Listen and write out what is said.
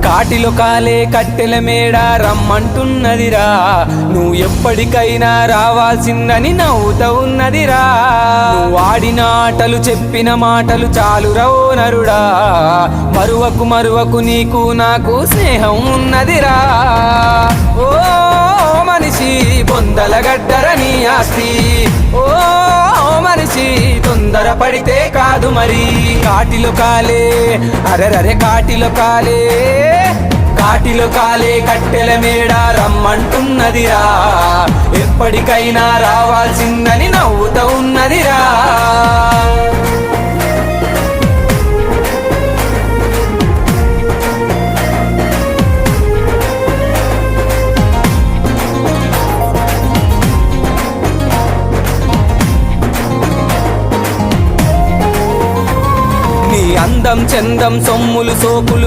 కాటిలో కాలే కట్టెల మేడ రమ్మంటున్నదిరా, నువ్వు ఎప్పటికైనా రావాల్సిందని నవ్వుతా ఉన్నదిరా. నువ్వు ఆడిన ఆటలు చెప్పిన మాటలు చాలురా ఓ నరుడా, మరువకు మరువకు నీకు నాకు స్నేహం ఉన్నదిరా. ఓ మనిషి బొందల గడ్డర నీ ఆస్తి, ఓ మనిషి తొందర పడితే కాదు మరి. కాటిలో కాలే అరెరరే కాటిలో కాలే, కాటిలో కాలే కట్టెల మేడ రమ్మంటున్నదిరా, ఎప్పటికైనా రావాల్సిందని నవ్వుతా ఉన్నదిరా. నీ అందం చందం సొమ్ములు సోకులు